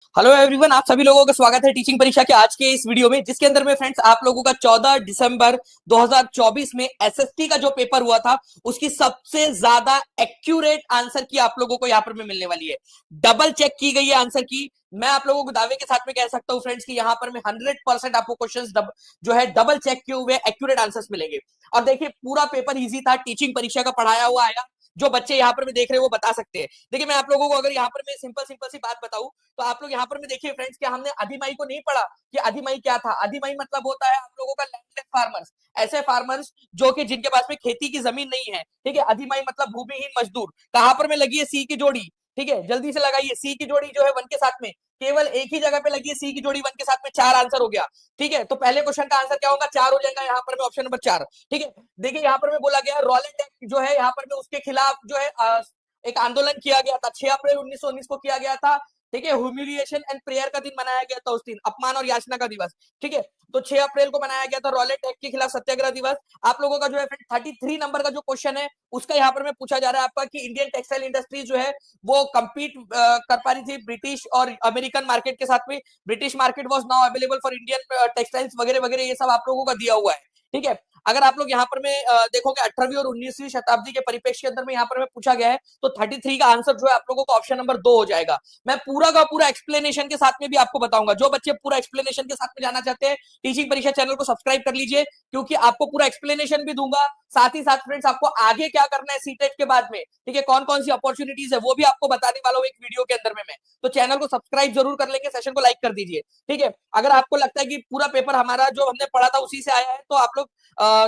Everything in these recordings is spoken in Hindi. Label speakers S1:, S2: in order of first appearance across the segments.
S1: हेलो एवरीवन, आप सभी लोगों का स्वागत है टीचिंग परीक्षा के आज के इस वीडियो में, जिसके अंदर में फ्रेंड्स आप लोगों का 14 दिसंबर 2024 में एसएसटी का जो पेपर हुआ था उसकी सबसे ज्यादा एक्यूरेट आंसर की आप लोगों को यहाँ पर में मिलने वाली है। डबल चेक की गई है आंसर की। मैं आप लोगों को दावे के साथ में कह सकता हूँ फ्रेंड्स कि यहाँ पर में 100% आपको क्वेश्चंस जो है डबल चेक किए हुए एक्यूरेट आंसर्स मिलेंगे। और देखिए, पूरा पेपर इजी था, टीचिंग परीक्षा का पढ़ाया हुआ आया। जो बच्चे यहाँ पर में देख रहे हैं वो बता सकते हैं। देखिए, मैं आप लोगों को अगर यहाँ पर में सिंपल सिंपल सी बात बताऊं तो आप लोग यहाँ पर में देखिए फ्रेंड्स कि हमने अधिमाई को नहीं पढ़ा कि अधिमाई क्या था। अधिमाई मतलब होता है आप लोगों का लैंडलेस फार्मर्स, ऐसे फार्मर्स जो कि जिनके पास में खेती की जमीन नहीं है। ठीक है, अधिमाई मतलब भूमिहीन मजदूर। कहां पर में लगी है? सी की जोड़ी। ठीक है, जल्दी से लगाइए। सी की जोड़ी जो है वन के साथ में केवल एक ही जगह पे लगी है। सी की जोड़ी वन के साथ में 4 आंसर हो गया। ठीक है, तो पहले क्वेश्चन का आंसर क्या होगा? 4 हो जाएगा यहाँ पर में, ऑप्शन नंबर 4। ठीक है, देखिए यहाँ पर में बोला गया रॉलेट एक्ट जो है यहाँ पर में उसके खिलाफ जो है एक आंदोलन किया गया था। 6 अप्रैल 1919 को किया गया था। ठीक है, ह्यूमिलिएशन एंड प्रेयर का दिन मनाया गया था उस दिन, अपमान और याचना का दिवस। ठीक है, तो 6 अप्रैल को मनाया गया था रॉलेट एक्ट के खिलाफ सत्याग्रह दिवस। आप लोगों का जो है 33 नंबर का जो क्वेश्चन है उसका यहाँ पर मैं पूछा जा रहा है आपका कि इंडियन टेक्सटाइल इंडस्ट्री जो है वो कंपीट कर पा रही थी ब्रिटिश और अमेरिकन मार्केट के साथ में। British market was now available for Indian textiles वगैरह वगैरह, ये सब आप लोगों का दिया हुआ है। ठीक है, अगर आप लोग यहाँ पर में देखोगे 18वीं और 19वीं शताब्दी के परिप्रेक्ष्य के अंदर में यहाँ पर में पूछा गया है तो 33 का आंसर जो है आप लोगों को ऑप्शन नंबर 2 हो जाएगा। मैं पूरा का पूरा एक्सप्लेनेशन के साथ में भी आपको बताऊंगा। जो बच्चे पूरा एक्सप्लेनेशन के साथ में जाना चाहते हैं, टीचिंग परीक्षा चैनल को सब्सक्राइब कर लीजिए, क्योंकि आपको पूरा एक्सप्लेनेशन भी दूंगा। साथ ही साथ फ्रेंड्स आपको आगे क्या करना है सीटेट के बाद में, ठीक है, कौन कौन सी अपॉर्चुनिटीज है वो भी आपको बताने वाला हूँ एक वीडियो के अंदर में मैं। तो चैनल को सब्सक्राइब जरूर कर लेंगे, सेशन को लाइक कर दीजिए। ठीक है, अगर आपको लगता है कि पूरा पेपर हमारा जो हमने पढ़ा था उसी से आया है तो आप लोग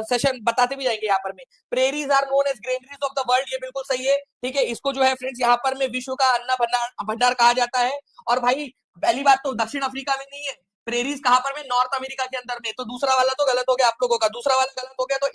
S1: सेशन बताते भी जाएंगे यहाँ पर में। Prairies are known as granaries of the world, ये बिल्कुल सही है। ठीक है, इसको जो है फ्रेंड्स यहाँ पर में विश्व का अन्ना भंडार कहा जाता है। और भाई पहली बात तो दक्षिण अफ्रीका में नहीं है, प्रेरीज कहां पर में? नॉर्थ अमेरिका के अंदर में। तो दूसरा वाला तो गलत हो गया आप लोगों का, दूसरा वाला गलत हो गया। तो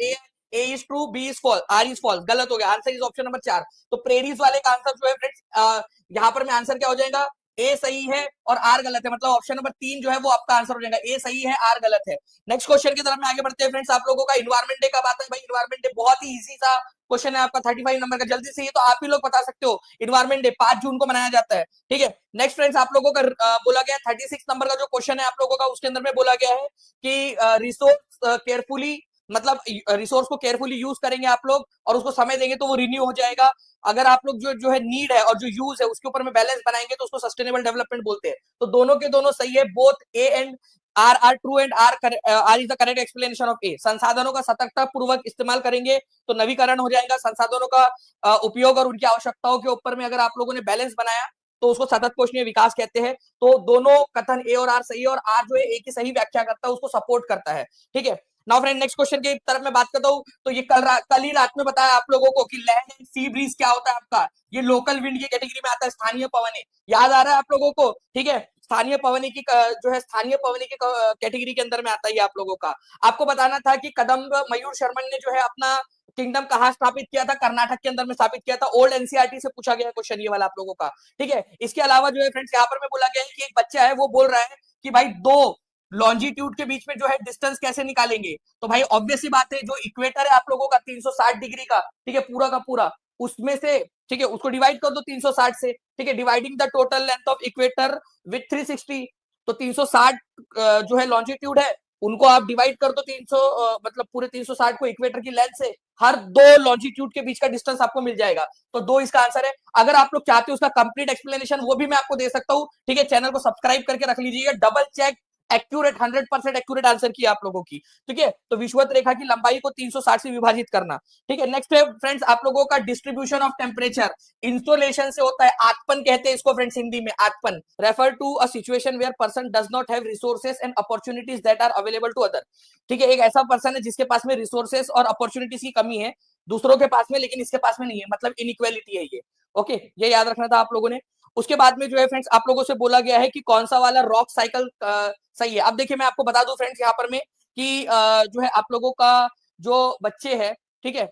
S1: A is true, B is false, R is false, गलत हो गया। Answer is option number 4। तो प्रेरीज वाले का आंसर जो है फ्रेंड्स यहाँ पर में आंसर क्या हो जाएगा? ए सही है और आर गलत है, मतलब ऑप्शन नंबर 3 जो है वो आपका आंसर हो जाएगा। ए सही है, आर गलत है। नेक्स्ट क्वेश्चन की तरफ में आगे बढ़ते हैं फ्रेंड्स। आप लोगों का इन्वायरमेंट डे कब आता है? भाई इन्वायरमेंट डे बहुत ही इजी सा क्वेश्चन है आपका, 35 नंबर का। जल्दी से ये तो आप ही लोग बता सकते हो। इन्वायरमेंट डे 5 जून को मनाया जाता है। ठीक है, नेक्स्ट फ्रेंड्स आप लोगों का बोला गया 36 नंबर का जो क्वेश्चन है आप लोगों का, उसके अंदर में बोला गया है कि रिसोर्स केयरफुली, मतलब रिसोर्स को केयरफुली यूज करेंगे आप लोग और उसको समय देंगे तो वो रिन्यू हो जाएगा। अगर आप लोग जो जो है नीड है और जो यूज है उसके ऊपर में बैलेंस बनाएंगे तो उसको सस्टेनेबल डेवलपमेंट बोलते हैं। तो दोनों के दोनों सही है, both A and R are true and R is the correct explanation of A. संसाधनों का सतर्कता पूर्वक इस्तेमाल करेंगे तो नवीकरण हो जाएगा। संसाधनों का उपयोग और उनकी आवश्यकताओं के ऊपर में अगर आप लोगों ने बैलेंस बनाया तो उसको सतत पोषणीय विकास कहते हैं। तो दोनों कथन ए और आर सही है, और आर जो है ए की सही व्याख्या करता है, उसको सपोर्ट करता है। ठीक है, नाउ फ्रेंड नेक्स्ट क्वेश्चन की तरफ मैं बात करता हूँ। तो ये कल ही रात में बताया आप लोगों को कि लैंड एंड सी ब्रीज क्या होता है आपका, ये लोकल विंड की कैटेगरी में आता है। स्थानीय पवन, याद आ रहा है आप लोगों को? ठीक है, स्थानीय पवनी की जो है स्थानीय पवनी की कैटेगरी के अंदर में आता है आप लोगों का। आपको बताना था कि कदम्ब मयूर शर्मन ने जो है अपना किंगडम कहाँ स्थापित किया था? कर्नाटक के अंदर में स्थापित किया था। ओल्ड एनसीईआरटी से पूछा गया क्वेश्चन ये वाला आप लोगों का। ठीक है, इसके अलावा जो है फ्रेंड्स यहाँ पर मैं बोला गया है कि एक बच्चा है वो बोल रहा है कि भाई दो लॉन्जिट्यूड के बीच में जो है डिस्टेंस कैसे निकालेंगे? तो भाई ऑब्वियस सी बात है, जो इक्वेटर है आप लोगों का 360 डिग्री का, ठीक है, पूरा का पूरा, उसमें से ठीक है उसको डिवाइड कर दो 360 से। ठीक है, dividing the total length of equator with 360। तो 360 जो है लॉन्जिट्यूड है, उनको आप डिवाइड कर दो 300 मतलब पूरे 360 को इक्वेटर की लेंथ से, हर दो लॉन्जिट्यूड के बीच का डिस्टेंस आपको मिल जाएगा। तो 2 इसका आंसर है। अगर आप लोग चाहते हो उसका कंप्लीट एक्सप्लेनेशन वो भी मैं आपको दे सकता हूँ। ठीक है, चैनल को सब्सक्राइब करके रख लीजिएगा। Double check accurate 100% accurate answer किया आप लोगों की। ठीक है, तो विषुवत रेखा की लंबाई को 360 से विभाजित करना। ठीक है, नेक्स्ट है फ्रेंड्स आप लोगों का डिस्ट्रीब्यूशन ऑफ टेम्परेचर इंस्टॉलेशन से होता है। आतपन कहते हैं इसको फ्रेंड्स हिंदी में, आतपन। Refer to a situation where person does not have resources and opportunities that are available to other. ठीक है, एक ऐसा पर्सन है जिसके पास में रिसोर्सेज और अपॉर्चुनिटीज की कमी है दूसरों के पास में, लेकिन इसके पास में नहीं है, मतलब इनइक्वालिटी है ये। ओके, ये याद रखना था आप लोगों ने। उसके बाद में जो है फ्रेंड्स आप लोगों से बोला गया है कि कौन सा वाला रॉक साइकिल सही है। अब देखिए मैं आपको बता दूं फ्रेंड्स यहाँ पर में कि जो है आप लोगों का जो बच्चे हैं, ठीक है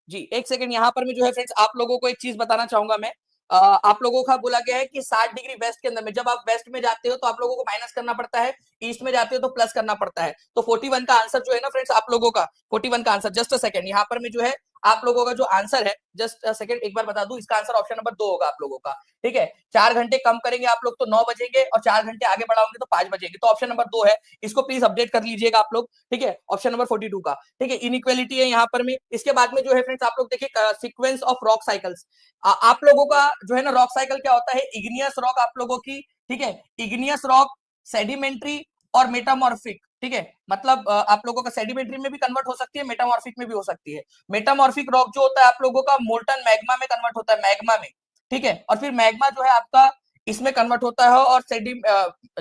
S1: जी, एक सेकंड, यहाँ पर मैं जो है फ्रेंड्स आप लोगों को एक चीज बताना चाहूंगा मैं। आप लोगों का बोला गया है कि 60 डिग्री वेस्ट के अंदर में, जब आप वेस्ट में जाते हो तो आप लोगों को माइनस करना पड़ता है, ईस्ट में जाते हो तो प्लस करना पड़ता है। तो 41 का आंसर जो है ना फ्रेंड्स आप लोगों का 41 का आंसर, जस्ट अ सेकंड, यहाँ पर में जो है आप लोगों का जो आंसर है, जस्ट सेकंड एक बार बता दूं, इसका आंसर ऑप्शन नंबर 2 होगा आप लोगों का। ठीक है, 4 घंटे कम करेंगे आप लोग तो 9 बजेंगे, और 4 घंटे आगे बढ़ाओगे तो 5 बजेंगे। तो ऑप्शन नंबर 2 है, इसको प्लीज अपडेट कर लीजिएगा आप लोग। ठीक है, ऑप्शन नंबर 42 का। ठीक है, इनइक्वालिटी है यहाँ पर में। इसके बाद में जो है फ्रेंड्स, आप लोग देखिए सीक्वेंस ऑफ रॉक साइकिल्स। आप लोगों का जो है ना रॉक साइकिल क्या होता है, इग्नियस रॉक आप लोगों की। ठीक है, इग्नियस रॉक, सेडिमेंट्री और मेटामॉर्फिक। ठीक है, मतलब आप लोगों का सेडिमेंट्री में भी कन्वर्ट हो सकती है, मेटामॉर्फिक में भी हो सकती है। मेटामॉर्फिक रॉक जो होता है आप लोगों का मोल्टन मैग्मा में कन्वर्ट होता है, मैग्मा में। ठीक है, और फिर मैग्मा जो है आपका इसमें कन्वर्ट होता है, और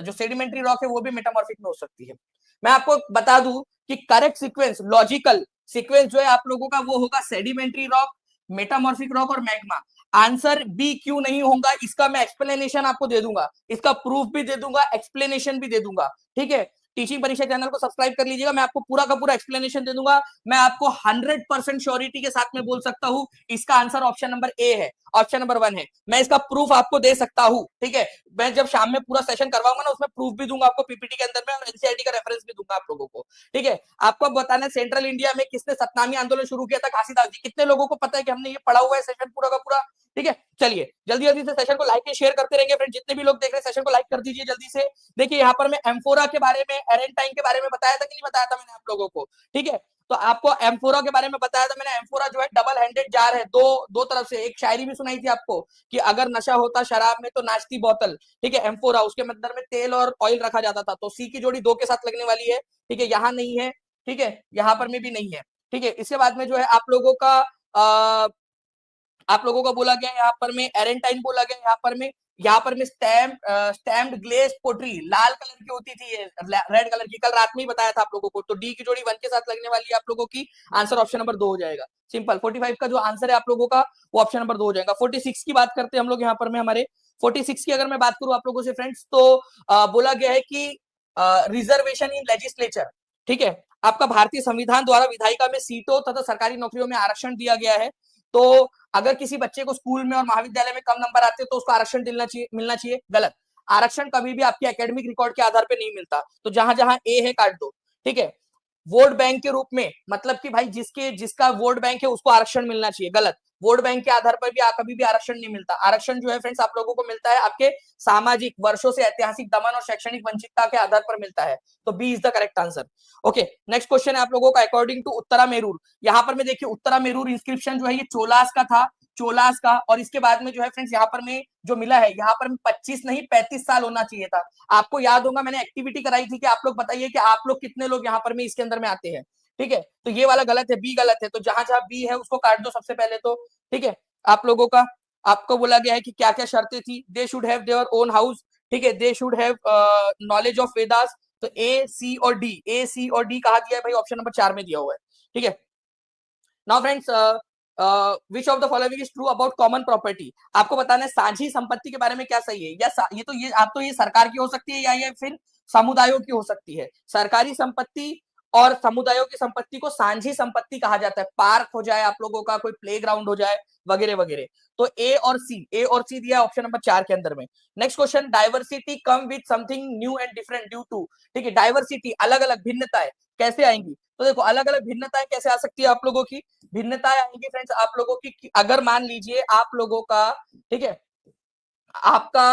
S1: जो सेडिमेंट्री रॉक है वो भी मेटामॉर्फिक में हो सकती है। मैं आपको बता दूं कि करेक्ट सीक्वेंस, लॉजिकल सीक्वेंस जो है आप लोगों का वो होगा सेडिमेंट्री रॉक, मेटामॉर्फिक रॉक और मैग्मा। आंसर बी क्यों नहीं होगा, इसका मैं एक्सप्लेनेशन आपको दे दूंगा, इसका प्रूफ भी दे दूंगा, एक्सप्लेनेशन भी दे दूंगा। ठीक है, टीचिंग परीक्षा चैनल को सब्सक्राइब कर लीजिएगा, मैं आपको पूरा का पूरा एक्सप्लेनेशन दे दूंगा। मैं आपको 100% श्योरिटी के साथ में बोल सकता हूं इसका आंसर ऑप्शन नंबर ए है, ऑप्शन नंबर 1 है। मैं इसका प्रूफ आपको दे सकता हूं। ठीक है, मैं जब शाम में पूरा सेशन करवाऊंगा ना, उसमें प्रूफ भी दूंगा आपको पीपीटी के अंदर में, और एनसीईआरटी का रेफरेंस भी दूंगा आप लोगों को। ठीक है, आपको बताना है सेंट्रल इंडिया में किसने सतनामी आंदोलन शुरू किया था, घासीदास जी। कितने लोगों को पता है कि हमने ये पढ़ा हुआ है सेशन पूरा का पूरा। ठीक है, चलिए जल्दी जल्दी से सेशन को लाइक एंड शेयर करते रहेंगे फ्रेंड। जितने भी लोग देख रहे हैं सेशन को लाइक कर दीजिए जल्दी से। देखिए यहाँ पर मैं एम्फोरा के बारे में, एरेंटाइन के बारे में बताया था कि नहीं बताया था मैंने आप लोगों को। ठीक है, तो आपको एम्फोरा के बारे में बताया था मैंने। एम्फोरा जो है डबल हैंडेड जार है, दो तरफ से। एक शायरी भी सुनाई थी आपको कि अगर नशा होता शराब में तो नाचती बोतल। ठीक है, एम्फोरा, उसके अंदर में तेल और ऑयल रखा जाता था। तो सी की जोड़ी 2 के साथ लगने वाली है। ठीक है, यहाँ नहीं है। ठीक है, यहाँ पर में भी नहीं है। ठीक है, इसके बाद में जो है आप लोगों को बोला गया यहाँ पर में एरेंटाइन बोला गया। यहाँ पर में स्टैम्प्ड ग्लेज पोट्री लाल कलर की होती थी, रेड कलर की, कल रात में ही बताया था आप लोगों को। तो डी की जोड़ी 1 के साथ लगने वाली है आप लोगों की। आंसर ऑप्शन नंबर 2 हो जाएगा, सिंपल। 45 का जो आंसर है आप लोगों का वो ऑप्शन नंबर 2 हो जाएगा। 46 की बात करते हैं हम लोग यहाँ पर में। हमारे 46 की अगर मैं बात करूं आप लोगों से फ्रेंड्स, तो बोला गया है कि रिजर्वेशन इन लेजिस्लेचर। ठीक है, आपका भारतीय संविधान द्वारा विधायिका में सीटों तथा सरकारी नौकरियों में आरक्षण दिया गया है। तो अगर किसी बच्चे को स्कूल में और महाविद्यालय में कम नंबर आते हैं तो उसको आरक्षण मिलना चाहिए। गलत। आरक्षण कभी भी आपके एकेडमिक रिकॉर्ड के आधार पर नहीं मिलता। तो जहां जहां ए है काट दो। ठीक है, वोट बैंक के रूप में, मतलब कि भाई जिसका वोट बैंक है उसको आरक्षण मिलना चाहिए। गलत। वोट बैंक के आधार पर भी कभी भी आरक्षण नहीं मिलता। आरक्षण जो है फ्रेंड्स आप लोगों को मिलता है आपके सामाजिक, वर्षों से ऐतिहासिक दमन और शैक्षणिक वंचितता के आधार पर मिलता है। तो B is the correct answer. Okay, next question है आप लोगों का, अकॉर्डिंग टू उत्तरा मेरूर। यहाँ पर मैं देखिए उत्तरा मेरूर इंस्क्रिप्शन जो है ये चोलास का था, चोलास का। और इसके बाद में जो है फ्रेंड्स यहाँ पर में जो मिला है, यहाँ पर 25 नहीं 35 साल होना चाहिए था। आपको याद होगा मैंने एक्टिविटी कराई थी कि आप लोग बताइए कि आप लोग कितने लोग यहाँ पर में इसके अंदर में आते हैं। ठीक है, तो ये वाला गलत है, बी गलत है। तो जहां जहां बी है उसको काट दो सबसे पहले तो। ठीक है, आप लोगों का, आपको बोला गया है कि क्या क्या शर्तें थी। They should have their own house. ठीक है, they should have knowledge of Vedas. तो ए सी और डी, ए सी और डी कहा दिया है भाई, ऑप्शन नंबर 4 में दिया हुआ है। ठीक है, now friends which of the following is true about common property. आपको बताना है साझी संपत्ति के बारे में क्या सही है। या ये सरकार की हो सकती है, या ये फिर समुदायों की हो सकती है। सरकारी संपत्ति और समुदायों की संपत्ति को साझी संपत्ति कहा जाता है। पार्क हो जाए आप लोगों का, कोई प्लेग्राउंड हो जाए, वगैरह वगैरह। तो ए और सी दिया ऑप्शन नंबर 4 के अंदर में। Next question, diversity come with something new and different due to. ठीक है, डाइवर्सिटी अलग अलग भिन्नताएं कैसे आएंगी। तो देखो अलग अलग भिन्नताएं कैसे आ सकती है आप लोगों की। भिन्नताएं आएंगी फ्रेंड्स आप लोगों की, अगर मान लीजिए आप लोगों का, ठीक है, आपका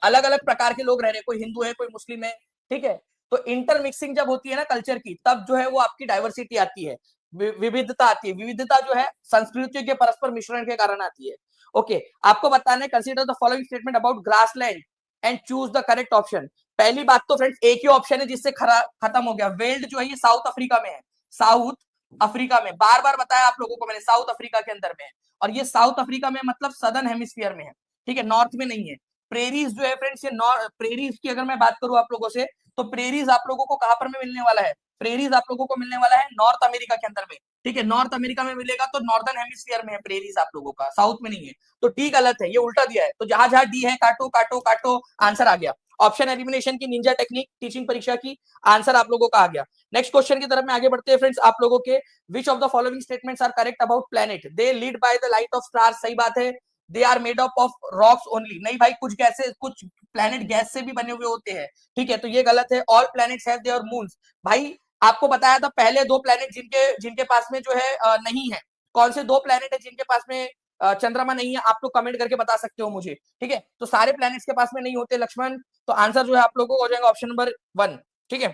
S1: अलग अलग प्रकार के लोग रह रहे, कोई हिंदू है कोई मुस्लिम है। ठीक है, तो इंटरमिक्सिंग जब होती है ना कल्चर की, तब जो है वो आपकी डाइवर्सिटी आती है, विविधता आती है। विविधता जो है संस्कृतियों के परस्पर मिश्रण के कारण आती है। ओके, आपको बताना है consider the following statement about grassland and choose the correct option. पहली बात तो फ्रेंड्स एक ही ऑप्शन है जिससे खत्म हो गया। वेल्ड जो है ये साउथ अफ्रीका में है, साउथ अफ्रीका में। बार बार बताया आप लोगों को मैंने, साउथ अफ्रीका के अंदर में है। और ये साउथ अफ्रीका में मतलब सदर्न हेमिस्फीयर में है। ठीक है, नॉर्थ में नहीं है। प्रेरीज जो है फ्रेंड्स, ये प्रेरीज की अगर मैं बात करूं आप लोगों से, तो प्रेरीज आप लोगों को कहां पर में मिलने वाला है। प्रेरीज आप लोगों को मिलने वाला है नॉर्थ अमेरिका के अंदर में। ठीक है, नॉर्थ अमेरिका में मिलेगा, तो नॉर्दर्न हेमिस्फीयर में है प्रेरीज आप लोगों का, साउथ में नहीं है। तो डी गलत है, ये उल्टा दिया है। तो जहां जहां डी है काटो काटो काटो, आंसर आ गया। ऑप्शन एलिमिनेशन की निंजा टेक्निक टीचिंग परीक्षा की, आंसर आप लोगों का आ गया। नेक्स्ट क्वेश्चन की तरफ में आगे बढ़ते हैं फ्रेंड्स आप लोगों के। Which of the following statements are correct about planet. They lead by the light of stars, सही बात है। They are made up of rocks only, नहीं भाई, कुछ गैसेस, कुछ प्लैनेट गैस से भी बने हुए होते हैं। ठीक है, तो ये गलत है। All planets have their moons, भाई आपको बताया था पहले 2 प्लैनेट जिनके पास में जो है नहीं है, कौन से 2 प्लेनेट है जिनके पास में चंद्रमा नहीं है, आप लोग कमेंट करके बता सकते हो मुझे, ठीक है। तो सारे प्लैनेट्स के पास में नहीं होते लक्ष्मण, तो आंसर जो है आप लोगों को हो जाएगा ऑप्शन नंबर 1, ठीक है।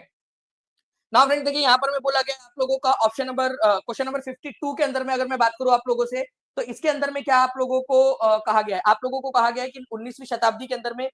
S1: नाउ फ्रेंड देखिए यहाँ पर मैं बोला गया आप लोगों का ऑप्शन नंबर क्वेश्चन नंबर 52 के अंदर में अगर मैं बात करूं आप लोगों से, तो इसके अंदर में क्या आप लोगों को कहा गया है, आप लोगों को कहा गया है कि 19वीं शताब्दी के अंदर में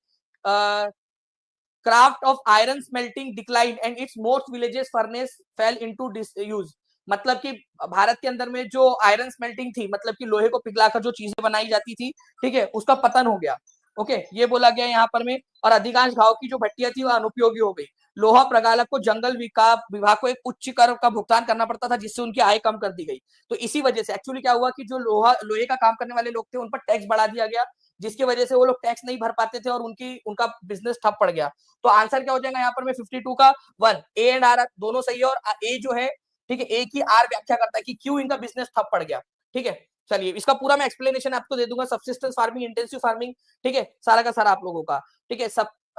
S1: craft of iron smelting decline and it's most villages furnace fail into disuse. मतलब कि भारत के अंदर में जो आयरन स्मेल्टिंग थी, मतलब कि लोहे को पिघलाकर जो चीजें बनाई जाती थी, ठीक है, उसका पतन हो गया। ओके, ये बोला गया यहाँ पर में। और अधिकांश घाव की जो भट्टियां थी वह अनुपयोगी हो गई। लोहा प्रगालक को जंगल विभाग को एक उच्च कर का भुगतान करना पड़ता था, जिससे उनकी आय कम कर दी गई। तो इसी वजह से एक्चुअली क्या हुआ कि जो लोहे का काम करने वाले लोग थे उन पर टैक्स बढ़ा दिया गया, जिसकी वजह से वो लोग टैक्स नहीं भर पाते थे और उनका बिजनेस ठप पड़ गया। तो आंसर क्या हो जाएगा यहाँ पर में 52 का 1, ए एंड आर दोनों सही है। और ए जो है, ठीक है, ए की आर व्याख्या करता है कि क्यों इनका बिजनेस ठप पड़ गया, ठीक है। चलिए इसका पूरा मैं एक्सप्लेनेशन आपको दे दूंगा। सब्सिस्टेंस फार्मिंग, इंटेंसिव फार्मिंग, ठीक है, सारा का सारा आप लोगों का, ठीक है।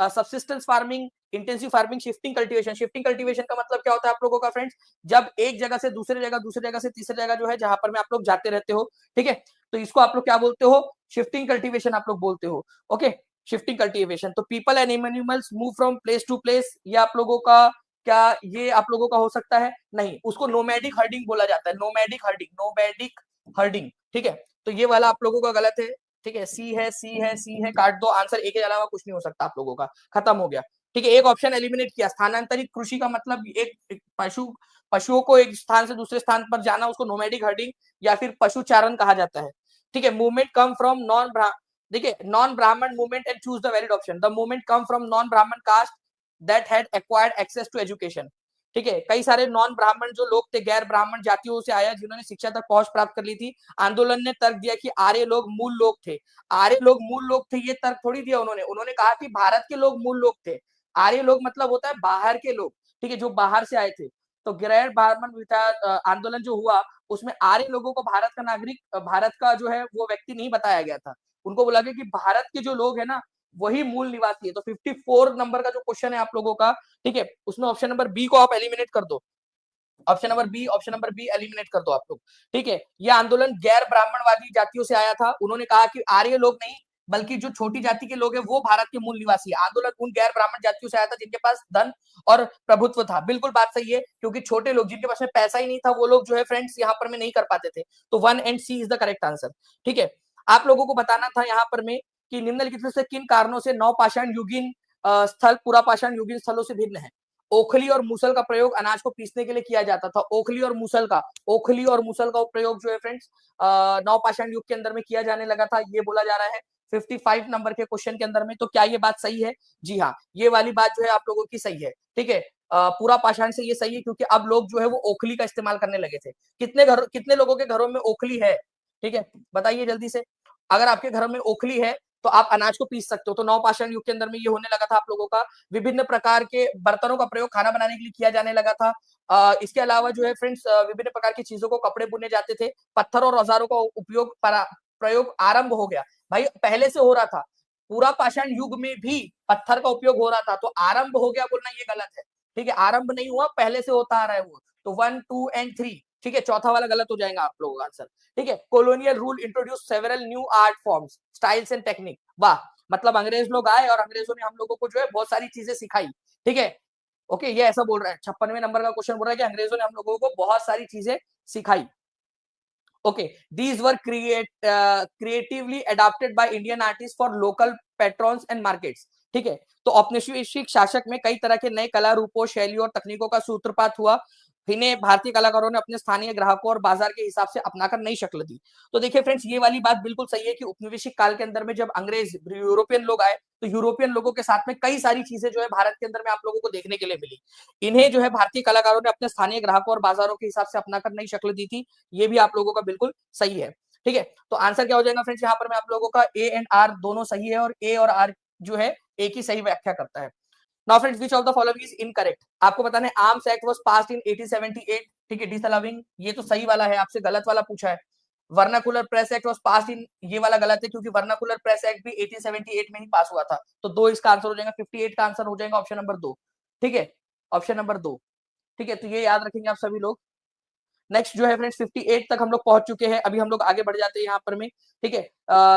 S1: Subsistence farming, intensive farming, shifting cultivation. Shifting cultivation का मतलब क्या होता है आप लोगों का फ्रेंड्स, जब एक जगह से दूसरे जगह, दूसरे जगह से तीसरे जगह जो है जहां पर में आप लोग जाते रहते हो, ठीक है, तो इसको आप लोग क्या बोलते हो, शिफ्टिंग कल्टीवेशन आप लोग बोलते हो। Okay, shifting cultivation. तो people and animals move from place to place, ये आप लोगों का क्या, ये आप लोगों का हो सकता है, नहीं, उसको नोमैडिक हर्डिंग बोला जाता है। नोमैडिक हर्डिंग, नोमैडिक हर्डिंग, ठीक है। तो ये वाला आप लोगों का गलत है, ठीक है। सी है, सी है, सी है, काट दो। आंसर ए के अलावा कुछ नहीं हो सकता आप लोगों का, खत्म हो गया, ठीक है। एक ऑप्शन एलिमिनेट किया। स्थानांतरित कृषि का मतलब एक पशुओं को एक स्थान से दूसरे स्थान पर जाना, उसको नोमैडिक हर्डिंग या फिर पशुचारण कहा जाता है, ठीक है। मूवमेंट कम फ्रॉम देखिए non Brahmin movement and choose the valid option. The movement come from non Brahmin caste that had acquired access to education, ठीक है। कई सारे नॉन ब्राह्मण जो लोग थे, गैर ब्राह्मण जातियों से आया जिन्होंने शिक्षा तक पहुंच प्राप्त कर ली थी। आंदोलन ने तर्क दिया कि आर्य लोग मूल लोग थे। आर्य लोग मूल लोग थे, ये तर्क थोड़ी दिया उन्होंने। उन्होंने कहा कि भारत के लोग मूल लोग थे। आर्य लोग मतलब होता है बाहर के लोग, ठीक है, जो बाहर से आए थे। तो गैर ब्राह्मण आंदोलन जो हुआ, उसमें आर्य लोगों को भारत का नागरिक, भारत का जो है वो व्यक्ति नहीं बताया गया था। उनको बोला गया कि भारत के जो लोग है ना, वही मूल निवासी है। तो 54 नंबर का जो क्वेश्चन है आप लोगों का, ठीक है, उसमें ऑप्शन नंबर बी को आप एलिमिनेट कर दो। ऑप्शन नंबर बी एलिमिनेट कर दो आप लोग, ठीक है। यह आंदोलन गैर ब्राह्मणवादी जातियों से आया था। उन्होंने कहा कि आर्य लोग नहीं, बल्कि जो छोटी जाति के लोग हैं वो भारत के मूल निवासी है। आंदोलन उन गैर ब्राह्मण जातियों से आया था जिनके पास धन और प्रभुत्व था। बिल्कुल बात सही है, क्योंकि छोटे लोग जिनके पास में पैसा ही नहीं था, वो लोग जो है फ्रेंड्स यहाँ पर में नहीं कर पाते थे। तो 1 and C is the correct answer, ठीक है। आप लोगों को बताना था यहाँ पर में कि निम्नलिखित में से किन कारणों से नवपाषाण युगीन स्थल पुरापाषाण युगीन स्थलों से भिन्न है। ओखली और मूसल का प्रयोग अनाज को पीसने के लिए किया जाता था। ओखली और मूसल का प्रयोग जो है फ्रेंड्स नवपाषाण युग के अंदर में किया जाने लगा था, ये बोला जा रहा है 55 नंबर के क्वेश्चन के अंदर में। तो क्या ये बात सही है? जी हाँ, ये वाली बात जो है आप लोगों की सही है, ठीक है। पूरा पाषाण से ये सही है, क्योंकि अब लोग जो है वो ओखली का इस्तेमाल करने लगे थे। कितने लोगों के घरों में ओखली है, ठीक है, बताइए जल्दी से। अगर आपके घर में ओखली है तो आप अनाज को पीस सकते हो। तो नवपाषाण युग के अंदर में ये होने लगा था आप लोगों का। विभिन्न प्रकार के बर्तनों का प्रयोग खाना बनाने के लिए किया जाने लगा था। इसके अलावा जो है फ्रेंड्स विभिन्न प्रकार की चीजों को कपड़े बुने जाते थे। पत्थर और औजारों का प्रयोग आरंभ हो गया। भाई पहले से हो रहा था, पूरा पाषाण युग में भी पत्थर का उपयोग हो रहा था। तो आरंभ हो गया बोलना ये गलत है, ठीक है। आरंभ नहीं हुआ, पहले से होता आ रहा है वो। तो 1, 2 एंड 3, ठीक है, चौथा वाला गलत हो जाएगा आप लोगों का आंसर, ठीक है। Colonial rule introduce several new art forms, styles and technique. वाह, मतलब अंग्रेज लोग आए और अंग्रेजों ने हम लोगों को जो है बहुत सारी चीजें सिखाई, ठीक है। ओके, ये ऐसा बोल रहा है 56वें नंबर का क्वेश्चन बोल रहा है कि अंग्रेजों ने हम लोगों को बहुत सारी चीजें सिखाई। Okay, these were creatively adopted by Indian artist for local patrons and markets, ठीक है। तो औपनिवेशिक शासक में कई तरह के नए कला रूपों, शैलियों और तकनीकों का सूत्रपात हुआ। इन्हें भारतीय कलाकारों ने अपने स्थानीय ग्राहकों और बाजार के हिसाब से अपनाकर नई शक्ल दी। तो देखिए फ्रेंड्स, ये वाली बात बिल्कुल सही है कि उपनिवेशिक काल के अंदर में जब अंग्रेज यूरोपियन लोग आए, तो यूरोपियन लोगों के साथ में कई सारी चीजें जो है भारत के अंदर में आप लोगों को देखने के लिए मिली। इन्हें जो है भारतीय कलाकारों ने अपने स्थानीय ग्राहकों और बाजारों के हिसाब से अपनाकर नई शक्ल दी थी। ये भी आप लोगों का बिल्कुल सही है, ठीक है। तो आंसर क्या हो जाएगा फ्रेंड्स, यहाँ पर मैं आप लोगों का ए एंड आर दोनों सही है, और ए और आर जो है एक ही सही व्याख्या करता है। Now friends, which of the following is incorrect. आपको बताना है arms act was passed in 1878, ठीक है, डिसअलाउइंग, ये तो सही वाला है, आपसे गलत वाला पूछा है। Vernacular press act was passed in, ये वाला गलत है, क्योंकि वर्नाकुलर प्रेस एक्ट भी 1878 में ही पास हुआ था। तो दो इसका आंसर हो जाएगा, 58 का आंसर हो जाएगा ऑप्शन नंबर 2, ठीक है, ऑप्शन नंबर 2, ठीक है। तो ये याद रखेंगे आप सभी लोग। नेक्स्ट जो है फ्रेंड्स 58 तक हम लोग पहुंच चुके हैं, अभी हम लोग आगे बढ़ जाते हैं यहाँ पर में, ठीक है।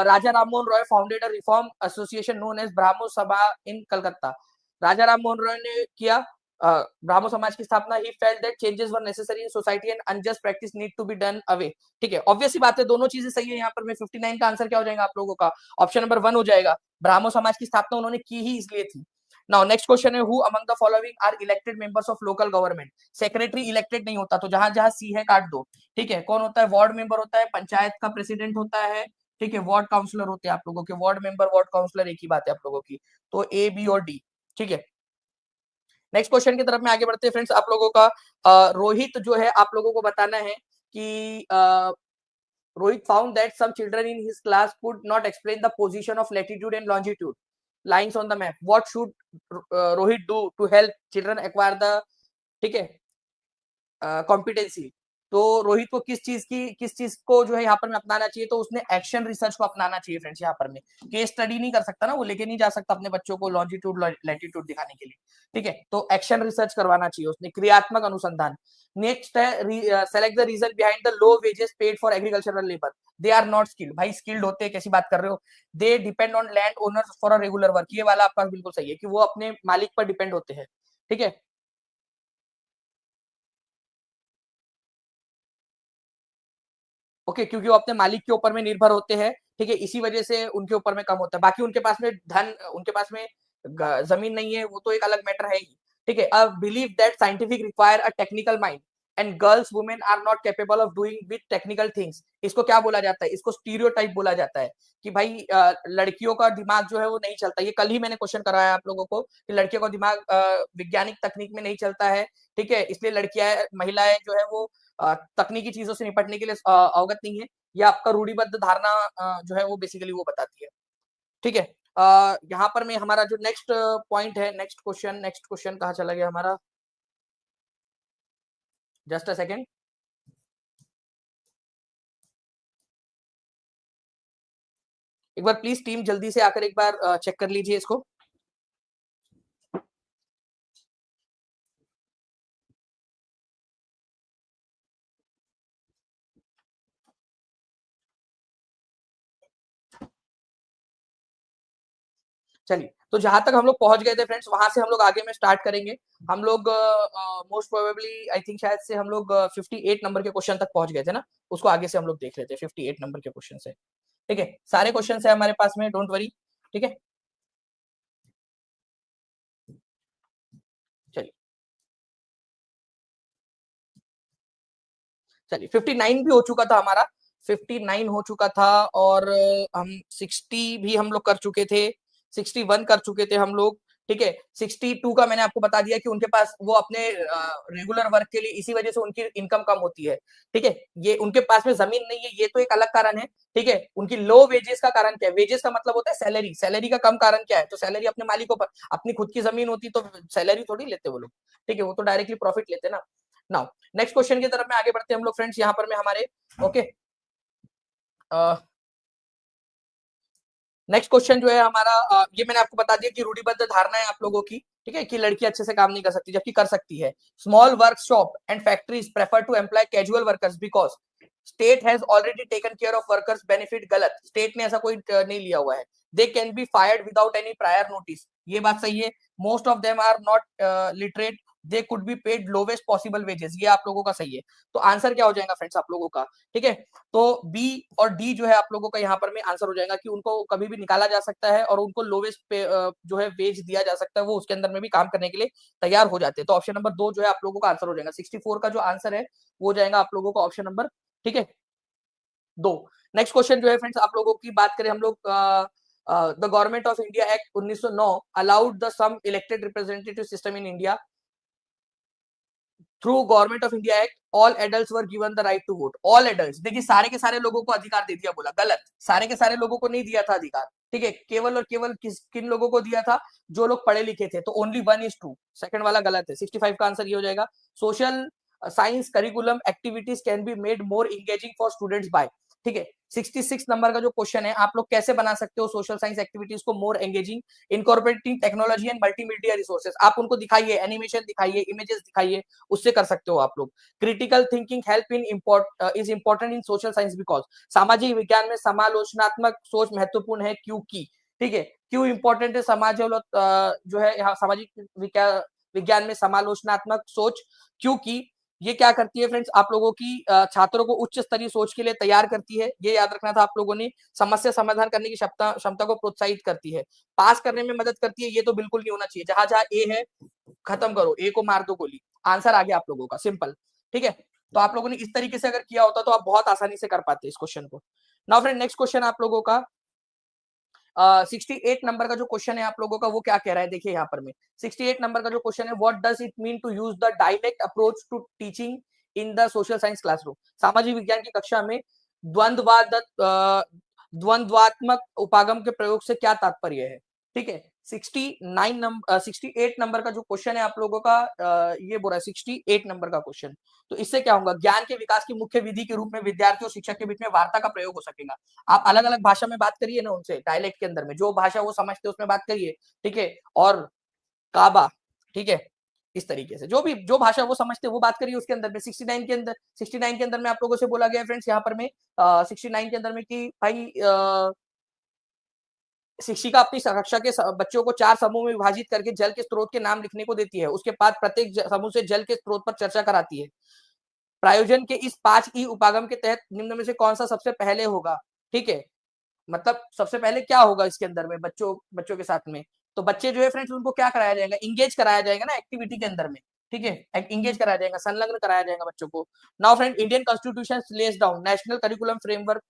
S1: Raja Rammohan Roy founded a reform association known as Brahmo Sabha in Calcutta. राजा राममोहन रॉय ने किया ब्राह्मो समाज की स्थापना। He felt that changes were necessary in society and unjust practice need to be done away. ठीक है, ऑब्वियस सी बात है, दोनों चीजें सही है यहाँ पर में। 59 का आंसर क्या हो जाएगा आप लोगों का? ऑप्शन नंबर 1 हो जाएगा। ब्राह्मो समाज की स्थापना उन्होंने की ही इसलिए थी। नाउ नेक्स्ट क्वेश्चन है, who among the following are elected members of local government? Secretary elected नहीं होता, तो जहां जहां सी है काट दो। ठीक है, कौन होता है? वार्ड मेंबर होता है, पंचायत का प्रेसिडेंट होता है, ठीक है, वार्ड काउंसलर होते हैं आप लोगों के। वार्ड मेंबर वार्ड काउंसलर एक ही बात है आप लोगों की, तो ए बी और डी। ठीक है, नेक्स्ट क्वेश्चन की तरफ में आगे बढ़ते हैं फ्रेंड्स। आप लोगों का रोहित जो है आप लोगों को बताना है कि Rohit found that some children in his class could not explain the position of latitude and longitude lines on the map. What should Rohit do to help children acquire the, ठीक है, कॉम्पिटेंसी? तो रोहित को किस चीज को जो है यहाँ पर में अपनाना चाहिए? तो उसने एक्शन रिसर्च को अपनाना चाहिए फ्रेंड्स। यहाँ पर में केस स्टडी नहीं कर सकता ना, वो लेके नहीं जा सकता अपने बच्चों को लॉन्जिट्यूड लैटिट्यूड दिखाने के लिए। ठीक है, तो एक्शन रिसर्च करवाना चाहिए उसने, क्रियात्मक अनुसंधान। नेक्स्ट है, select the reason behind the low wages paid for agricultural labour. They are not skilled. भाई स्किल्ड होते हैं, कैसी बात कर रहे हो? They depend on land owners for a regular work. ये वाला आपका बिल्कुल सही है कि वो अपने मालिक पर डिपेंड होते हैं। ठीक है, ओके, क्योंकि वो अपने मालिक के ऊपर में निर्भर होते हैं। ठीक है, इसी वजह से उनके ऊपर में कम होता है। बाकी उनके पास में धन, उनके पास में जमीन नहीं है, वो तो एक अलग मैटर है ही। ठीक है, अब believe that scientific require a technical mind and girls women are not capable of doing with technical things. इसको क्या बोला जाता है? इसको स्टीरियोटाइप बोला जाता है कि भाई लड़कियों का दिमाग जो है वो नहीं चलता। ये कल ही मैंने क्वेश्चन कराया आप लोगों को कि लड़कियों का दिमाग वैज्ञानिक तकनीक में नहीं चलता है। ठीक है, इसलिए लड़कियां महिलाएं जो है वो तकनीकी चीजों से निपटने के लिए अवगत नहीं है। या आपका रूढ़िबद्ध धारणा जो है वो बेसिकली वो बताती है। ठीक है, यहाँ पर में हमारा जो नेक्स्ट पॉइंट है, नेक्स्ट क्वेश्चन कहाँ चला गया हमारा? जस्ट अ सेकेंड, एक बार प्लीज टीम जल्दी से आकर एक बार चेक कर लीजिए इसको। चलिए, तो जहां तक हम लोग पहुंच गए थे फ्रेंड्स, वहां से हम लोग आगे में स्टार्ट करेंगे। हम लोग मोस्ट प्रोबेबली आई थिंक शायद से हम लोग 58 नंबर के क्वेश्चन तक पहुंच गए थे ना, उसको आगे से हम लोग देख लेते हैं 58 नंबर के क्वेश्चन से। ठीक है, सारे क्वेश्चन है हमारे पास में, डोंट वरी। ठीक है, चलिए चलिए 59 भी हो चुका था हमारा, 59 हो चुका था, और हम 60 भी हम लोग कर चुके थे, 61 कर चुके थे हम लोग। ठीक है, 62 का मैंने आपको बता दिया कि उनके पास वो अपने रेगुलर वर्क के लिए, इसी वजह से उनकी इनकम कम होती है। ठीक है, ये उनके पास में जमीन नहीं है, ये तो एक अलग कारण है। ठीक है, उनकी लो वेजेस का कारण क्या है? वेजेस का मतलब होता है सैलरी, सैलरी का कम कारण क्या है? तो सैलरी अपने मालिकों पर, अपनी खुद की जमीन होती तो सैलरी थोड़ी लेते वो लोग। ठीक है, वो तो डायरेक्टली प्रॉफिट लेते ना। नाउ नेक्स्ट क्वेश्चन की तरफ में आगे बढ़ते हैं हम लोग फ्रेंड्स। यहाँ पर में हमारे ओके, नेक्स्ट क्वेश्चन जो है हमारा, ये मैंने आपको बता दिया कि रूढ़िबद्ध धारणा है आप लोगों की। ठीक है, कि लड़की अच्छे से काम नहीं कर सकती, जबकि कर सकती है। Small workshop and factories prefer to employ casual workers because state has already taken care of workers benefit. गलत, स्टेट ने ऐसा कोई नहीं लिया हुआ है। They can be fired without any prior notice, ये बात सही है। Most of them are not literate, they could be paid lowest possible wages, ये आप लोगों का सही है। तो आंसर क्या हो जाएगा फ्रेंड्स आप लोगों का? ठीक है, तो बी और डी जो है आप लोगों का यहाँ पर में आंसर हो जाएगा कि उनको कभी भी निकाला जा सकता है और उनको लोवेस्ट पे जो है वेज दिया जा सकता है, वो उसके अंदर में भी काम करने के लिए तैयार हो जाते हैं। तो ऑप्शन नंबर 2 जो है आप लोगों का आंसर हो जाएगा। 64 का जो आंसर है वो हो जाएगा आप लोगों का ऑप्शन नंबर, ठीक है, 2। नेक्स्ट क्वेश्चन जो है फ्रेंड्स आप लोगों की बात करें हम लोग, the government of India act 1909 allowed the some elected representative system in India through government of India act all adults were given the right to vote. All adults, देखिए सारे के सारे लोगों को अधिकार दे दिया, बोला गलत, सारे के सारे लोगों को नहीं दिया था अधिकार। ठीक है, केवल और केवल किन लोगों को दिया था? जो लोग पढ़े लिखे थे, तो ओनली 1:2, सेकंड वाला गलत है। 65 का आंसर ये हो जाएगा। Social science curriculum activities can be made more engaging for students by, ठीक है। 66 नंबर का जो क्वेश्चन है, आप लोग कैसे बना सकते हो सोशल साइंस एक्टिविटीज को मोर engaging, incorporating technology and multimedia resources. आप उनको दिखाइए, एनिमेशन दिखाइए, इमेजेस दिखाइए, उससे कर सकते हो आप लोग। Critical thinking help in is important in social science because, सामाजिक विज्ञान में समालोचनात्मक सोच महत्वपूर्ण है क्योंकि, ठीक है, क्यों इंपॉर्टेंट है समाज जो है यहाँ सामाजिक विज्ञान में समालोचनात्मक सोच, क्योंकि ये क्या करती है फ्रेंड्स, आप लोगों की छात्रों को उच्च स्तरीय सोच के लिए तैयार करती है, ये याद रखना था आप लोगों ने। समस्या समाधान करने की क्षमता को प्रोत्साहित करती है, पास करने में मदद करती है, ये तो बिल्कुल नहीं होना चाहिए, जहां जहां ए है खत्म करो, ए को मार दो गोली, आंसर आ गया आप लोगों का, सिंपल। ठीक है, तो आप लोगों ने इस तरीके से अगर किया होता तो आप बहुत आसानी से कर पाते इस क्वेश्चन को। नाउ फ्रेंड, नेक्स्ट क्वेश्चन आप लोगों का 68 नंबर का जो क्वेश्चन है आप लोगों का, वो क्या कह रहा है, देखिए यहाँ पर में 68 नंबर का जो क्वेश्चन है, what does it mean to use the dialect approach to teaching in the social science classroom. सामाजिक विज्ञान की कक्षा में द्वंद्वात्मक उपागम के प्रयोग से क्या तात्पर्य है। ठीक है, 68 नंबर का जो क्वेश्चन है आप लोगों का, ये बोल रहा है 68 नंबर का क्वेश्चन। तो इससे क्या होगा, ज्ञान के विकास की मुख्य विधि के रूप में विद्यार्थी और शिक्षक के बीच में वार्ता का प्रयोग हो सकेगा। आप अलग अलग भाषा में बात करिए ना उनसे, डायलेक्ट के अंदर में जो भाषा वो समझते उसमें बात करिए, ठीक है, और काबा, ठीक है, इस तरीके से जो भाषा वो समझते वो बात करिए उसके अंदर में। 69 के अंदर में आप लोगों से बोला गया है फ्रेंड्स यहाँ पर में 69 के अंदर में कि भाई शिक्षिका अपनी कक्षा के बच्चों को 4 समूह में विभाजित करके जल के स्रोत के नाम लिखने को देती है, उसके बाद प्रत्येक समूह से जल के स्रोत पर चर्चा कराती है। प्रायोजन के इस 5 ई उपागम के तहत निम्न में से कौन सा सबसे पहले होगा। ठीक है, मतलब सबसे पहले क्या होगा इसके अंदर में बच्चों के साथ में, तो बच्चे जो है फ्रेंड्स उनको क्या कराया जाएगा, इंगेज कराया जाएगा ना एक्टिविटी के अंदर में। ठीक है, इंगेज कराया जाएगा, संलग्न कराया जाएगा बच्चों को। Now friend, Indian constitution lays down national curriculum framework.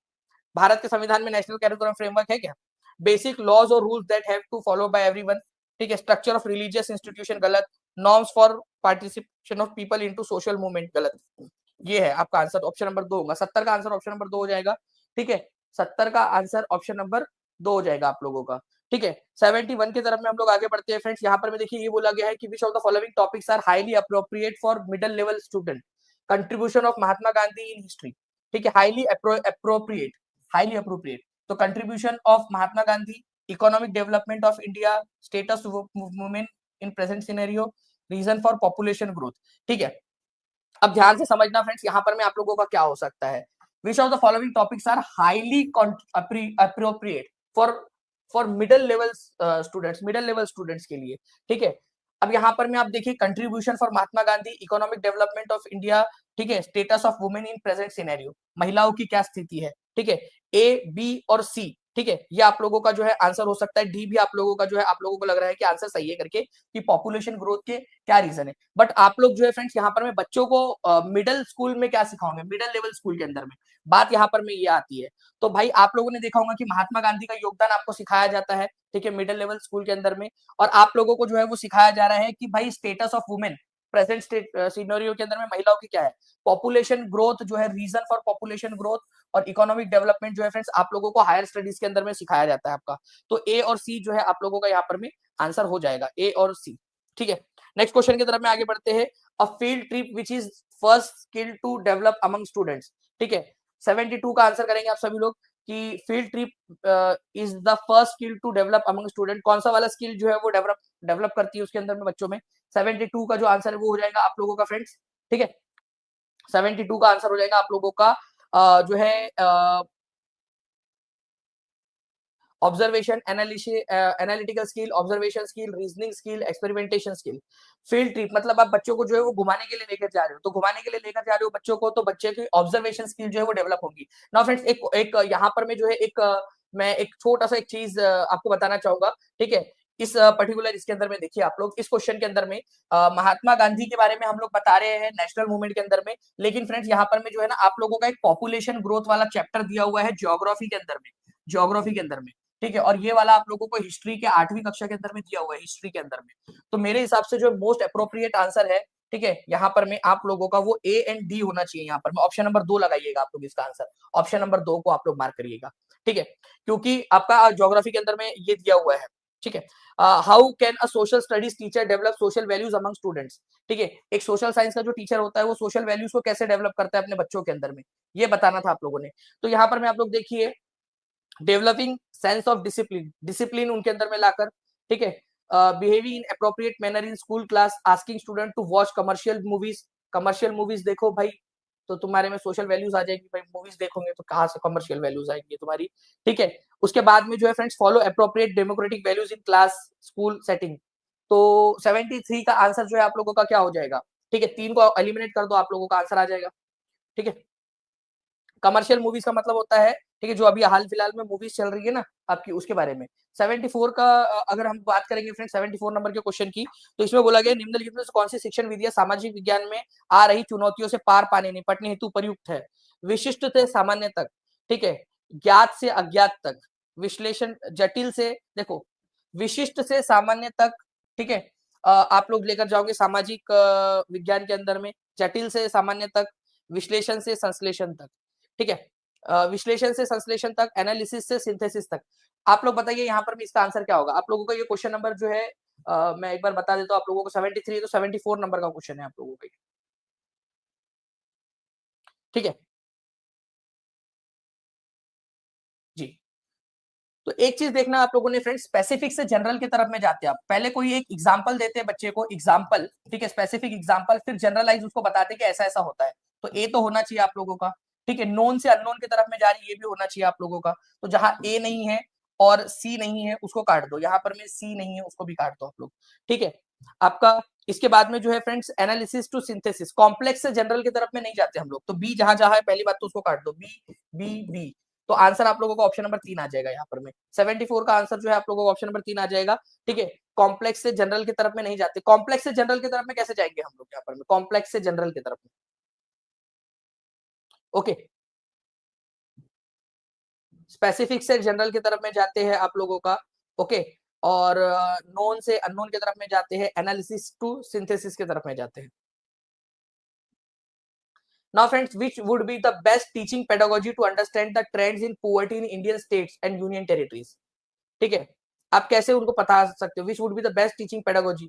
S1: भारत के संविधान में नेशनल करिकुलम फ्रेमवर्क है क्या। बेसिक लॉज और rules that have to follow by everyone. ठीक है, स्ट्रक्चर ऑफ रिलीजियस इंस्टीट्यूशन गलत। Norms for participation of people into social movement गलत। ये है आपका आंसर, ऑप्शन नंबर 2 होगा। 70 का आंसर ऑप्शन नंबर 2 हो जाएगा। ठीक है, 70 का आंसर ऑप्शन नंबर 2 हो जाएगा आप लोगों का। ठीक है, 71 की तरफ में हम लोग आगे बढ़ते हैं फ्रेंड्स। यहाँ पर में देखिए ये बोला गया है कि which of the following topics are highly appropriate for middle level student. Contribution of Mahatma Gandhi in history. ठीक है, हाईली अप्रोप्रिएट, तो contribution of Mahatma Gandhi, economic development of India, status women in present scenario, reason for population growth. ठीक है, अब ध्यान से समझना फ्रेंड्स, यहाँ पर में आप लोगों का क्या हो सकता है, which of the following topics are highly appropriate for middle level students के लिए। ठीक है, अब यहाँ पर में आप देखिए contribution for Mahatma Gandhi, economic development of India, ठीक है, status of women in present scenario, महिलाओं की क्या स्थिति है। ठीक है, ए, बी और सी, ठीक है, ये आप लोगों का जो है आंसर हो सकता है। डी भी आप लोगों का जो है, आप लोगों को लग रहा है कि आंसर सही है करके, कि पॉपुलेशन ग्रोथ के क्या रीजन है। बट आप लोग जो है फ्रेंड्स यहाँ पर में बच्चों को मिडिल स्कूल में क्या सिखाओगे, मिडिल लेवल स्कूल के अंदर में बात यहाँ पर में ये आती है। तो भाई आप लोगों ने देखा होगा कि महात्मा गांधी का योगदान आपको सिखाया जाता है, ठीक है, मिडिल लेवल स्कूल के अंदर में, और आप लोगों को जो है वो सिखाया जा रहा है कि भाई status of women present scenario के अंदर में महिलाओं की क्या है, पॉपुलेशन ग्रोथ जो है, रीजन फॉर पॉपुलेशन ग्रोथ और इकोनॉमिक डेवलपमेंट जो है फ्रेंड्स आप लोगों को हायर स्टडीज के अंदर में सिखाया जाता है आपका। तो ए और सी जो है आप लोगों का यहाँ पर में आंसर हो जाएगा, ए और सी। ठीक है, नेक्स्ट क्वेश्चन की तरफ में आगे बढ़ते हैं। A field trip which is first skill to develop among students. ठीक है, 72 का आंसर करेंगे आप सभी लोग कि field trip is the first skill to develop among student. कौन सा वाला स्किल जो है वो डेवलप करती है उसके अंदर में बच्चों में। 72 का जो आंसर है वो हो जाएगा आप लोगों का फ्रेंड्स। ठीक है, 72 का आंसर हो जाएगा आप लोगों का जो है observation, analytical skill, observation skill, reasoning skill, experimentation skill. Field trip मतलब आप बच्चों को जो है वो घुमाने के लिए लेकर जा रहे हो, तो घुमाने के लिए लेकर जा रहे हो बच्चों को, तो बच्चे की ऑब्जर्वेशन स्किल जो है वो डेवलप होगी। नाउ फ्रेंड्स, एक यहाँ पर में जो है मैं एक छोटा सा एक चीज आपको बताना चाहूंगा। ठीक है, इस पर्टिकुलर इसके अंदर में देखिए आप लोग इस क्वेश्चन के अंदर में महात्मा गांधी के बारे में हम लोग बता रहे हैं नेशनल मूवमेंट के अंदर में, लेकिन फ्रेंड्स यहाँ पर में जो है ना आप लोगों का एक पॉपुलेशन ग्रोथ वाला चैप्टर दिया हुआ है ज्योग्राफी के अंदर में, ज्योग्राफी के अंदर में। ठीक है, और ये वाला आप लोगों को हिस्ट्री के 8वीं कक्षा के अंदर में दिया हुआ है, हिस्ट्री के अंदर में। तो मेरे हिसाब से जो मोस्ट अप्रोप्रिएट आंसर है, ठीक है, यहाँ पर में आप लोगों का वो ए एंड डी होना चाहिए। यहाँ पर में ऑप्शन नंबर 2 लगाइएगा आप लोग इसका आंसर, ऑप्शन नंबर 2 को आप लोग मार्क करिएगा। ठीक है, क्योंकि आपका ज्योग्राफी के अंदर में ये दिया हुआ है, ठीक है। How can a social studies teacher develop social values among students, ठीक है। एक सोशल साइंस का जो टीचर होता है वो सोशल वैल्यूज को कैसे डेवलप करता है अपने बच्चों के अंदर में, ये बताना था आप लोगों ने। तो यहाँ पर मैं आप लोग देखिए, developing sense of discipline, discipline उनके अंदर में लाकर, ठीक है। Behaving in appropriate manner in school class, asking student to watch commercial movies, commercial movies देखो भाई तो तुम्हारे में सोशल वैल्यूज आ जाएगी भाई, मूवीज देखोगे तो कहाँ से कमर्शियल वैल्यूज आएंगी तुम्हारी, ठीक है। उसके बाद में जो है friends, follow appropriate democratic values in class school setting. तो 73 का आंसर जो है आप लोगों का क्या हो जाएगा, ठीक है। 3 को एलिमिनेट कर दो, आप लोगों का आंसर आ जाएगा, ठीक है। कमर्शियल मूवीज का मतलब होता है, ठीक है, जो अभी हाल फिलहाल में मूवीज चल रही है ना आपकी, उसके बारे में। 74 का अगर हम बात करेंगे फ्रेंड 74 नंबर के क्वेश्चन की, तो इसमें बोला गया निम्नलिखित में से कौन सी शिक्षण विधियां सामाजिक विज्ञान में आ रही चुनौतियों से पार पाने निपटने हेतु प्रयुक्त है। विशिष्ट से सामान्य तक, ठीक है, ज्ञात से अज्ञात तक, विश्लेषण जटिल से, देखो विशिष्ट से सामान्य तक, ठीक है, आप लोग लेकर जाओगे सामाजिक विज्ञान के अंदर में, जटिल से सामान्य तक, विश्लेषण से संश्लेषण तक, ठीक है। विश्लेषण से संश्लेषण तक, एनालिसिस से सिंथेसिस तक। आप लोग बताइए यहाँ पर भी इसका आंसर क्या होगा। आप लोगों का ये क्वेश्चन नंबर जो है मैं एक बार बता देता हूँ आप लोगों को, 73 तो 74 नंबर का क्वेश्चन है आप लोगों का, ठीक है जी। तो एक चीज देखना आप लोगों ने फ्रेंड्स, स्पेसिफिक से जनरल की तरफ में जाते हैं आप, पहले कोई एक एग्जांपल देते हैं बच्चे को, एग्जांपल, ठीक है, स्पेसिफिक एग्जांपल, फिर जनरलाइज उसको बताते हैं कि ऐसा ऐसा होता है। तो ए तो होना चाहिए आप लोगों का, ठीक है। नोन से अननोन की तरफ में जा रही, ये भी होना चाहिए आप लोगों का। तो जहां ए नहीं है और सी नहीं है उसको काट दो, यहाँ पर में सी नहीं है उसको भी काट दो आप लोग, ठीक है आपका। इसके बाद में जो है friends, analysis to synthesis, complex से जनरल की तरफ में नहीं जाते हम लोग, तो बी जहां जहां है पहली बात तो उसको काट दो, बी बी बी। तो आंसर आप लोगों का ऑप्शन नंबर 3 आ जाएगा यहाँ पर में। 74 का आंसर जो है आप लोगों का ऑप्शन नंबर 3 आ जाएगा, ठीक है। कॉम्प्लेक्स से जनरल की तरफ में नहीं जाते, कॉम्प्लेक्स से जनरल की तरफ में कैसे जाएंगे हम लोग यहाँ पर में, कॉम्प्लेक्स से जनरल की तरफ में, ओके। स्पेसिफिक से जनरल की तरफ में जाते हैं आप लोगों का, ओके। और नोन से अननोन की तरफ में जाते हैं, एनालिसिस टू सिंथेसिस की तरफ में जाते हैं। Now, friends, which would be the best teaching pedagogy to understand the trends in poverty in Indian states and union territories? ठीक है, आप कैसे उनको बता सकते हो, which would be the best teaching pedagogy.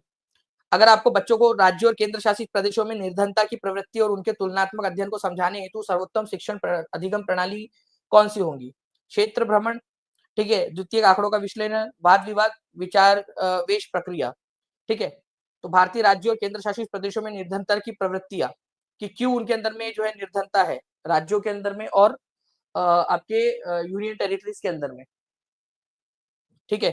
S1: अगर आपको बच्चों को राज्यों और केंद्र शासित प्रदेशों में निर्धनता की प्रवृत्ति और उनके तुलनात्मक अध्ययन को समझाने हेतु सर्वोत्तम शिक्षण अधिगम प्रणाली कौन सी होंगी। क्षेत्र भ्रमण, ठीक है, द्वितीय आंकड़ों का विश्लेषण, वाद विवाद, विचार वेश प्रक्रिया, ठीक है। तो भारतीय राज्यों और केंद्र शासित प्रदेशों में निर्धनता की प्रवृत्तियां, कि क्यों उनके अंदर में जो है निर्धनता है, राज्यों के अंदर में और आपके यूनियन टेरिटरीज के अंदर में, ठीक है।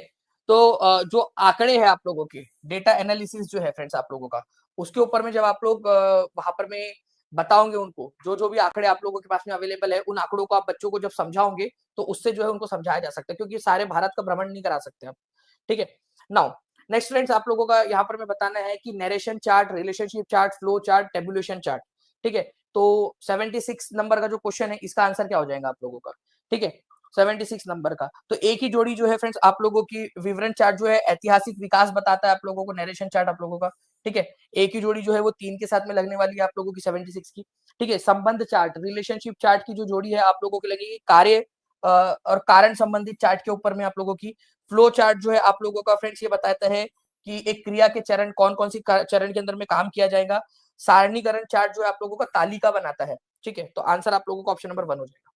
S1: तो जो आंकड़े हैं आप लोगों के, डेटा एनालिसिस जो है फ्रेंड्स आप लोगों का, उसके ऊपर में जब आप लोग वहां पर में बताओगे उनको, जो जो भी आंकड़े आप लोगों के पास में अवेलेबल है, उन आंकड़ों को आप बच्चों को जब समझाओगे तो उससे जो है उनको समझाया जा सकता है, क्योंकि सारे भारत का भ्रमण नहीं करा सकते आप, ठीक है। नाउ नेक्स्ट फ्रेंड्स, आप लोगों का यहाँ पर मैं बताना है कि narration chart, relationship chart, flow chart, tabulation chart, ठीक है। तो 76 नंबर का जो क्वेश्चन है इसका आंसर क्या हो जाएगा आप लोगों का, ठीक है। 76 नंबर का, तो एक ही जोड़ी जो है फ्रेंड्स आप लोगों की, विवरण चार्ट जो है ऐतिहासिक विकास बताता है आप लोगों को, नरेशन चार्ट आप लोगों का, ठीक है। एक ही जोड़ी जो है वो 3 के साथ में लगने वाली है आप लोगों की 76 की, ठीक है। संबंध चार्ट, रिलेशनशिप चार्ट की जो जोड़ी है आप लोगों की लगेगी कार्य और कारण संबंधित चार्ट के ऊपर में आप लोगों की। फ्लो चार्ट जो है आप लोगों का फ्रेंड्स ये बताता है कि एक क्रिया के चरण कौन कौन सी चरण के अंदर में काम किया जाएगा। सारणीकरण चार्ट जो है आप लोगों का तालिका बनाता है, ठीक है। तो आंसर आप लोगों का ऑप्शन नंबर 1 हो जाएगा,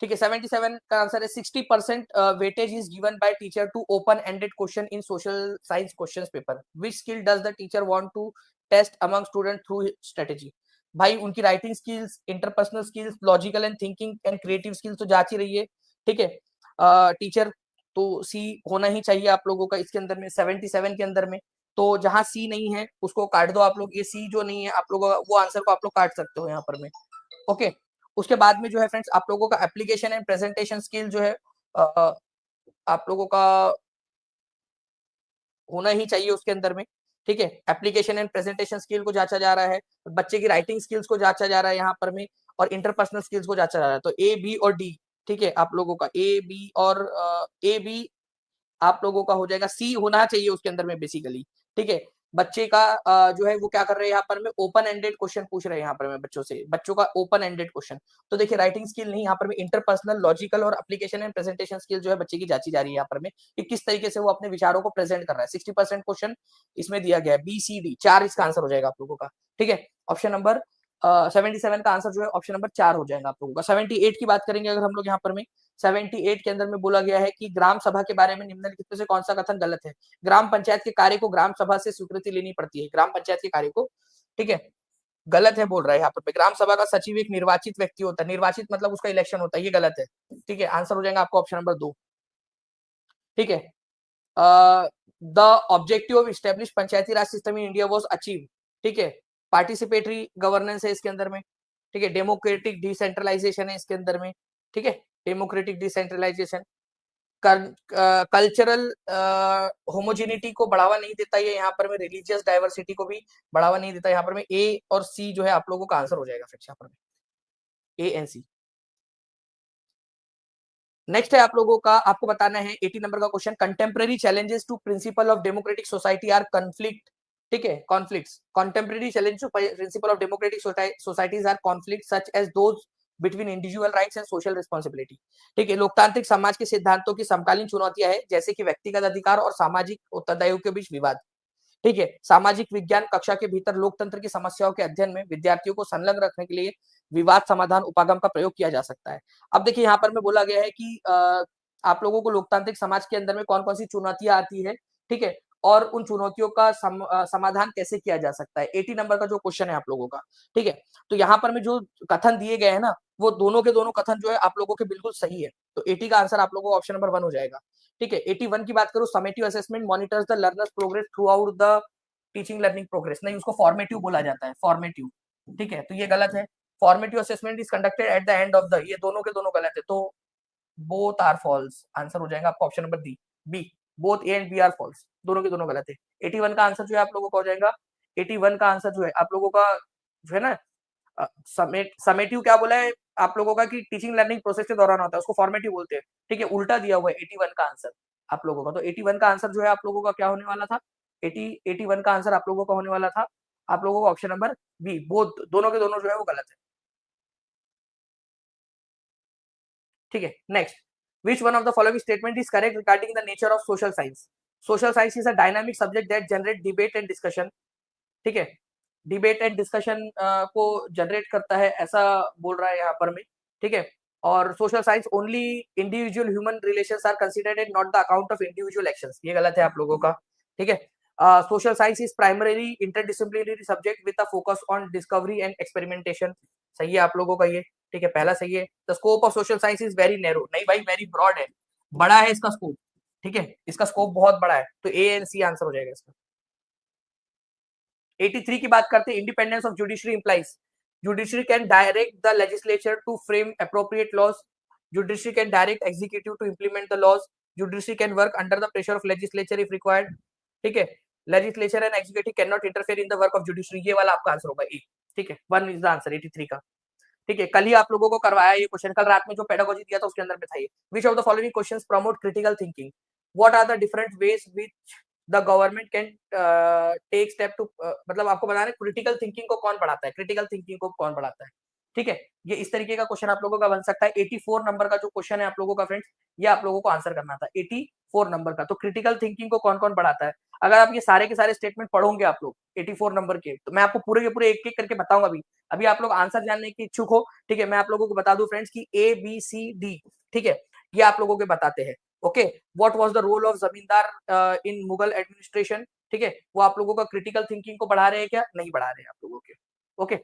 S1: ठीक है। 77 का आंसर है 60% weightage is given by teacher to open ended question in social science question paper, which skill does the teacher want to test among student through strategy. भाई उनकी writing skills, interpersonal skills, logical and thinking and creative skills तो जांच ही रही है, ठीक है। टीचर तो सी होना ही चाहिए आप लोगों का इसके अंदर में, 77 के अंदर में। तो जहां सी नहीं है उसको काट दो आप लोग, ये सी जो नहीं है आप लोगों का, वो आंसर को आप लोग काट सकते हो यहाँ पर में, ओके। उसके बाद में जो है फ्रेंड्स आप लोगों का एप्लीकेशन एंड प्रेजेंटेशन स्किल जो है आप लोगों का होना ही चाहिए उसके अंदर में, ठीक है। एप्लीकेशन एंड प्रेजेंटेशन स्किल को जांचा जा रहा है, बच्चे की राइटिंग स्किल्स को जांचा जा रहा है यहाँ पर में, और इंटरपर्सनल स्किल्स को जांचा जा रहा है। तो ए बी और डी, ठीक है, आप लोगों का ए बी और ए बी आप लोगों का हो जाएगा, सी होना चाहिए उसके अंदर में बेसिकली, ठीक है। बच्चे का जो है वो क्या कर रहे हैं यहाँ पर में ओपन एंडेड क्वेश्चन पूछ रहे हैं यहाँ पर में बच्चों से, बच्चों का ओपन एंडेड क्वेश्चन। तो देखिए राइटिंग स्किल नहीं, यहाँ पर में इंटरपर्सनल, लॉजिकल और एप्लीकेशन एंड प्रेजेंटेशन स्किल जो है बच्चे की जांची जा रही है यहाँ पर में कि किस तरीके से वो अपने विचारों को प्रेजेंट कर रहा है। 60% क्वेश्चन इसमें दिया गया है, BCD 4 इसका आंसर हो जाएगा आप लोगों का। ठीक है, ऑप्शन नंबर 77 का आंसर जो है ऑप्शन नंबर 4 हो जाएगा आप लोगों का। 78 की बात करेंगे अगर हम लोग यहाँ पर में, 78 के अंदर में बोला गया है कि ग्राम सभा के बारे में निम्नलिखित में से कौन सा कथन गलत है। ग्राम पंचायत के कार्य को ग्राम सभा से स्वीकृति लेनी पड़ती है, ग्राम पंचायत के कार्य को, ठीक है, गलत है बोल रहा है यहाँ पर। ग्राम सभा का सचिव एक निर्वाचित व्यक्ति होता है, निर्वाचित मतलब उसका इलेक्शन होता है, ये गलत है। ठीक है, आंसर हो जाएगा आपको ऑप्शन नंबर 2। ठीक है, the objective of establish Panchayati Raj system in India was achieve. ठीक है, पार्टिसिपेटरी गवर्नेंस है इसके अंदर में। ठीक है, डेमोक्रेटिक डिसेंट्रलाइजेशन है इसके अंदर में। ठीक है, डेमोक्रेटिक डिसेंट्रलाइजेशन, कल्चरल होमोजेनिटी को बढ़ावा नहीं देता है यहाँ पर में, रिलीजियस डाइवर्सिटी को भी बढ़ावा नहीं देता यहाँ पर में। ए और सी जो है आप लोगों का आंसर हो जाएगा फिर यहाँ पर में, ए एंड सी। नेक्स्ट है आप लोगों का, आपको बताना है 80 नंबर का question, contemporary challenges to principle of democratic society are conflict. ठीक है, conflicts, contemporary challenge to principle of democratic societies are conflict such as those between individual rights and social responsibility. ठीक है, लोकतांत्रिक समाज के सिद्धांतों की समकालीन चुनौतियां है जैसे कि व्यक्तिगत अधिकार और सामाजिक उत्तरदायित्व के बीच विवाद। ठीक है, सामाजिक विज्ञान कक्षा के भीतर लोकतंत्र की समस्याओं के अध्ययन में विद्यार्थियों को संलग्न रखने के लिए विवाद समाधान उपागम का प्रयोग किया जा सकता है। अब देखिए यहाँ पर में बोला गया है कि आप लोगों को लोकतांत्रिक समाज के अंदर में कौन कौन सी चुनौतियां आती है, ठीक है, और उन चुनौतियों का समाधान कैसे किया जा सकता है। 80 नंबर का जो क्वेश्चन है आप लोगों का, ठीक है, तो यहाँ पर में जो कथन दिए गए हैं ना, वो दोनों के दोनों कथन जो है आप लोगों के बिल्कुल सही है। तो 80 का आंसर आप लोगों को ऑप्शन नंबर 1 हो जाएगा। ठीक है, 81 की बात करूं, summative assessment monitors the learners progress through out the teaching learning progress, नहीं उसको फॉर्मेटिव बोला जाता है, फॉर्मेटिव। ठीक है, तो ये गलत है। Formative assessment is conducted at the end of the, ये दोनों के दोनों गलत है, तो बोथ आर फॉल्स, आंसर हो जाएगा आपका option number D, B, both A and B are false, दोनों के दोनों गलत है। 81 का आंसर जो है आप लोगों का हो जाएगा, 81 का आंसर जो है आप लोगों का जो है ना, समेटिव क्या बोला है आप लोगों का कि टीचिंग लर्निंग प्रोसेस के दौरान होता है, उसको फॉर्मेटिव बोलते हैं। ठीक है, उल्टा दिया हुआ है 81 का आंसर आप लोगों का। तो 81 का आंसर जो है आप लोगों का क्या होने वाला था, 81 का आंसर आप लोगों का होने वाला था आप लोगों का ऑप्शन नंबर बी, बोथ, दोनों के दोनों जो है वो गलत है। ठीक है, next, which one of the following statement is correct regarding the nature of social science? Social science is a dynamic subject that generate debate and discussion. ठीक है, डिबेट एंड डिस्कशन को जनरेट करता है ऐसा बोल रहा है यहाँ पर में। ठीक है, और social science only individual human relations are considered and not the account of individual actions, ये गलत है आप लोगों का। ठीक है, social science is primary interdisciplinary subject with a focus on discovery and experimentation, सही है आप लोगों का ये। ठीक है, पहला सही है। The scope of social science is very narrow, नहीं भाई वेरी ब्रॉड है, बड़ा है इसका स्कोप। ठीक है, इसका स्कोप बहुत बड़ा है, तो ए एंड सी आंसर हो जाएगा इसका। 83 की बात करते हैं, independence of judiciary implies judiciary can direct the legislature to frame appropriate laws, judiciary can direct executive to implement the laws, judiciary can work under the pressure of legislature if required. ठीक है, legislature and executive can not interfere in the work of judiciary, ये वाला आपका आंसर होगा ए। ठीक है, 1 इज द आंसर 83 का। ठीक है, कल ही आप लोगों को करवाया ये क्वेश्चन, कल रात में जो पेडागोजी दिया था उसके अंदर में था ये। Which of the following questions promote critical thinking, what are the different ways which the government can take step to, मतलब आपको बताना है क्रिटिकल थिंकिंग को कौन बढ़ाता है, क्रिटिकल थिंकिंग को कौन बढ़ाता है। ठीक है, ये इस तरीके का क्वेश्चन आप लोगों का बन सकता है। 84 नंबर का जो क्वेश्चन है आप लोगों का फ्रेंड्स, ये आप लोगों को आंसर करना था 84 नंबर का। तो क्रिटिकल थिंकिंग को कौन कौन बढ़ाता है, अगर आप ये सारे के सारे स्टेटमेंट पढ़ोगे आप लोग 84 नंबर के, तो मैं आपको पूरे के पूरे एक एक करके बताऊंगा। अभी अभी आप लोग आंसर जानने के इच्छुक हो, ठीक है, मैं आप लोगों को बता दूं फ्रेंड्स की ए बी सी डी, ठीक है, ये आप लोगों के बताते हैं। Okay, what was the role of zamindar in Mughal administration, ठीक है, वो आप लोगों का क्रिटिकल थिंकिंग को बढ़ा रहे हैं क्या, नहीं बढ़ा रहे हैं आप लोगों के। ओके,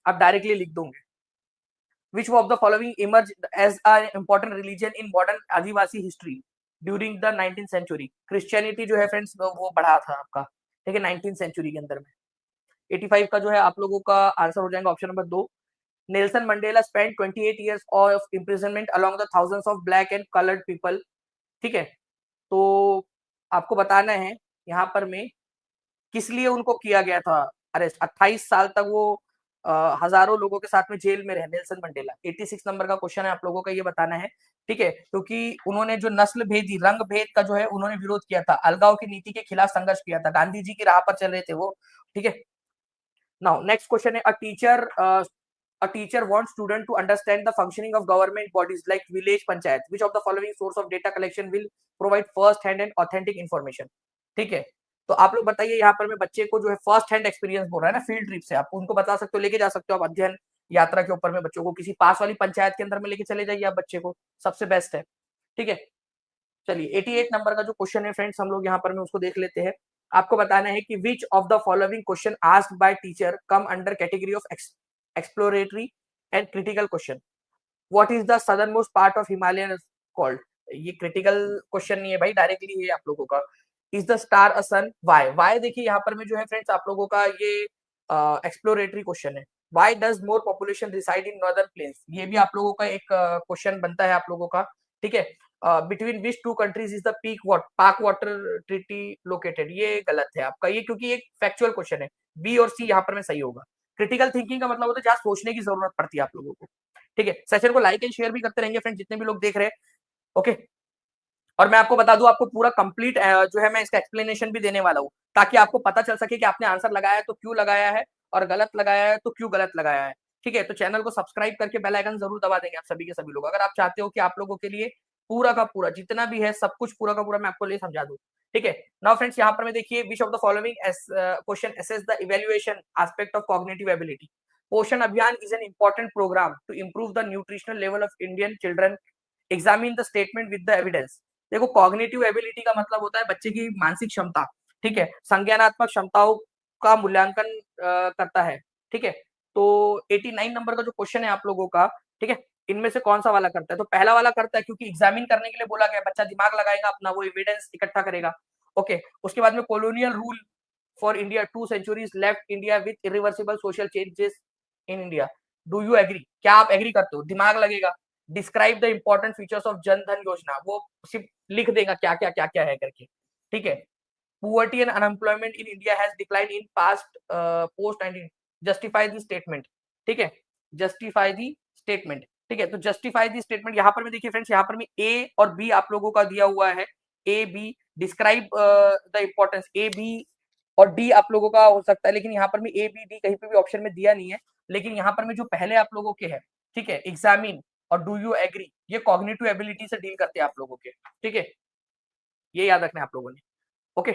S1: आप डायरेक्टली लिख दोगे। Which of the following emerged as an important religion in modern Adivasi history during the 19th century? Christianity जो है फ्रेंड्स वो बढ़ा था आपका, ठीक है, 19th सेंचुरी के अंदर में। 85 का जो है आप लोगों का आंसर हो जाएगा option number 2। Nelson Mandela spend 28 years of imprisonment along the thousands of black and coloured people. ठीक है, तो आपको बताना है यहाँ पर में किस लिए उनको किया गया था अरेस्ट। 28 साल तक वो हजारों लोगों के साथ में जेल में रहे, नेल्सन मंडेला। 86 नंबर का क्वेश्चन है आप लोगों का, ये बताना है, ठीक है, क्योंकि उन्होंने जो नस्ल भेदी, रंग भेद का जो है उन्होंने विरोध किया था, अलगाव की नीति के खिलाफ संघर्ष किया था, गांधी जी की राह पर चल रहे थे वो, ठीक है। नाउ नेक्स्ट क्वेश्चन है, a teacher wants student to understand the functioning of government bodies like village panchayat, which of the following source of data collection will provide first hand and authentic information, ठीक है। तो आप लोग बताइए, यहाँ पर मैं बच्चे को जो है फर्स्ट हैंड एक्सपीरियंस बोल रहा है ना, फील्ड ट्रिप से, आप उनको बता सकते हो, लेके जा सकते हो आप अध्ययन यात्रा के ऊपर में बच्चों को, किसी पास वाली पंचायत के अंदर में लेके चले जाइए आप बच्चे को, सबसे बेस्ट है, ठीक है। चलिए 88 नंबर का जो क्वेश्चन है फ्रेंड्स, हम लोग यहाँ पर में उसको देख लेते हैं। आपको बताना है कि which of the following question asked by teacher come under category of exploratory and critical question. What is the southern most part of Himalayan called. ये क्रिटिकल क्वेश्चन नहीं है भाई, डायरेक्टली है आप लोगों का। Is the star a sun, why, why देखिए यहाँ पर में जो है फ्रेंड्स आप लोगों का ये एक्सप्लोरेटरी क्वेश्चन है। Why does more population reside in northern plains, ये भी आप लोगों का एक क्वेश्चन बनता है आप लोगों का, ठीक है। Between which two countries is the Pak water treaty located, ये गलत है आपका ये, क्योंकि एक फैक्चुअल क्वेश्चन है, बी और सी यहाँ पर में सही होगा। क्रिटिकल थिंकिंग का मतलब होता है जहाँ सोचने की जरूरत पड़ती है आप लोगों को, ठीक है। सेशन को लाइक एंड शेयर भी करते रहेंगे फ्रेंड, जितने भी लोग देख रहे हैं, ओके। और मैं आपको बता दूं, आपको पूरा कंप्लीट जो है मैं इसका एक्सप्लेनेशन भी देने वाला हूँ, ताकि आपको पता चल सके कि आपने आंसर लगाया है तो क्यों लगाया है, और गलत लगाया है तो क्यों गलत लगाया है, ठीक है। तो चैनल को सब्सक्राइब करके बेल आइकन जरूर दबा देंगे आप सभी के सभी लोग, अगर आप चाहते हो कि आप लोगों के लिए पूरा का पूरा जितना भी है सब कुछ पूरा का पूरा मैं आपको ले समझा दूं, ठीक है। नाउ फ्रेंड्स यहाँ पर मैं देखिए, which of the following question assess the evaluation aspect of cognitive ability. Poshan Abhiyan is an important program to improve the nutritional level of Indian children, examine the statement with the evidence. देखो कॉग्निटिव एबिलिटी का मतलब होता है बच्चे की मानसिक क्षमता, ठीक है, संज्ञानात्मक क्षमताओं का मूल्यांकन करता है, ठीक है। तो 89 नंबर का जो क्वेश्चन है आप लोगों का, ठीक है, इनमें से कौन सा वाला करता है, तो पहला वाला करता है, क्योंकि एग्जामिन करने के लिए बोला गया, बच्चा दिमाग लगाएगा अपना, वो एविडेंस इकट्ठा करेगा, ओके। उसके बाद में colonial rule for India 2 centuries left India with irreversible social changes in India, do you agree, क्या आप एग्री करते हो, दिमाग लगेगा। Describe the important features of Jan Dhan योजना, वो सिर्फ लिख देगा क्या क्या है करके, ठीक है। Poverty and unemployment in India has decline in past post 19, justify the statement, ठीक है, जस्टिफाई द स्टेटमेंट, ठीक है। तो जस्टिफाई द स्टेटमेंट यहाँ पर में देखिए फ्रेंड्स, यहाँ पर में ए और बी आप लोगों का दिया हुआ है, A B, describe the importance, A B और डी आप लोगों का हो सकता है, लेकिन यहाँ पर में ए बी डी कहीं पे भी ऑप्शन में दिया नहीं है, लेकिन यहाँ पर में जो पहले आप लोगों के है, ठीक है, एग्जामिन और डू यू एग्री, ये कॉग्निटिव एबिलिटी से डील करते हैं आप लोगों के, ठीक है, ये याद रखना है आप लोगों ने, ओके।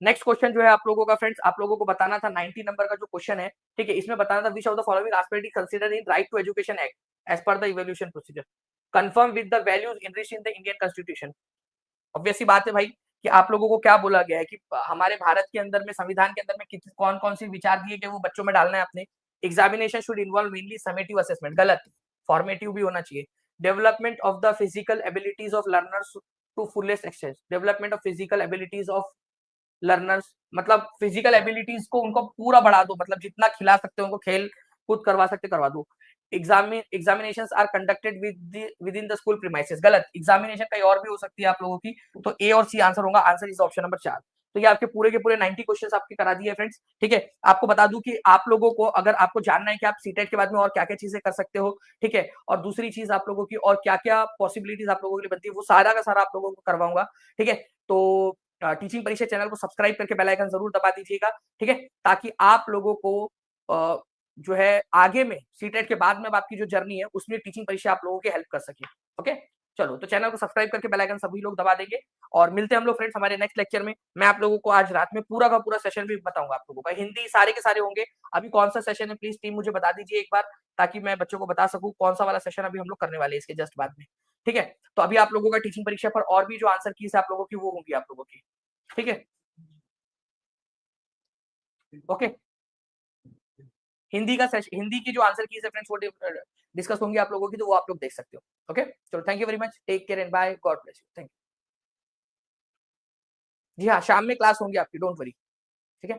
S1: नेक्स्ट क्वेश्चन जो है आप लोगों का फ्रेंड्स, आप लोगों को बताना था 90 नंबर का जो क्वेश्चन है, ठीक है, इसमें बताना था which of the following aspect is considered in right to education act as per the evaluation procedure, conform with the values enriched in the Indian constitution. Obvious सी बात है भाई कि आप लोगों को क्या बोला गया है कि हमारे भारत के अंदर में, संविधान के अंदर में कौन कौन सी विचार दिए गए वो बच्चों में डालना है अपने। Examination should involve mainly summative assessment, गलत, फॉर्मेटिव भी होना चाहिए। Development of the physical abilities of learners to fullest extent, development of physical abilities of learners, मतलब फिजिकल एबिलिटीज को उनको पूरा बढ़ा दो, मतलब जितना खिला सकते हो उनको खेल कूद करवा सकते करवा दो। Examinations are conducted within the school premises, गलत, एग्जामिनेशन कहीं और भी हो सकती है आप लोगों की, तो ए और सी आंसर होगा, आंसर इज ऑप्शन नंबर 4। तो ये आपके पूरे के पूरे 90 क्वेश्चंस आपके करा दिए फ्रेंड्स, ठीक है। आपको बता दूं कि आप लोगों को अगर आपको जानना है कि आप सीटेट के बाद में और क्या क्या चीजें कर सकते हो, ठीक है, और दूसरी चीज आप लोगों की और क्या क्या पॉसिबिलिटीज आप लोगों के लिए बनती है, वो सारा का सारा आप लोगों को करवाऊंगा, ठीक है। तो टीचिंग परीक्षा चैनल को सब्सक्राइब करके बेल आइकन जरूर दबा दीजिएगा, ठीक है, ताकि आप लोगों को जो है आगे में सीटेट के बाद में आपकी जो जर्नी है उसमें टीचिंग परीक्षा आप लोगों की हेल्प कर सके, ओके। चलो तो चैनल को सब्सक्राइब करके बेल आइकन सभी लोग दबा देंगे, और मिलते हैं हम लोग फ्रेंड्स हमारे नेक्स्ट लेक्चर में। मैं आप लोगों को आज रात में पूरा का पूरा सेशन भी बताऊंगा आप लोगों का, हिंदी सारे के सारे होंगे। अभी कौन सा सेशन है प्लीज टीम मुझे बता दीजिए एक बार, ताकि मैं बच्चों को बता सकूं कौन सा वाला सेशन अभी हम लोग करने वाले हैं इसके जस्ट बाद में, ठीक है। तो अभी आप लोगों का टीचिंग परीक्षा पर और भी जो आंसर कीज है आप लोगों की वो होंगी आप लोगों की, ठीक है, ओके। हिंदी का सेशन, हिंदी की जो आंसर कीज है फ्रेंड्स वो डिस्कस होंगे आप लोगों की, तो वो आप लोग देख सकते हो, ओके। चलो thank you very much, take care and bye, God bless you, thank you. जी हाँ, शाम में क्लास होंगी आपकी, डोंट वरी, ठीक है।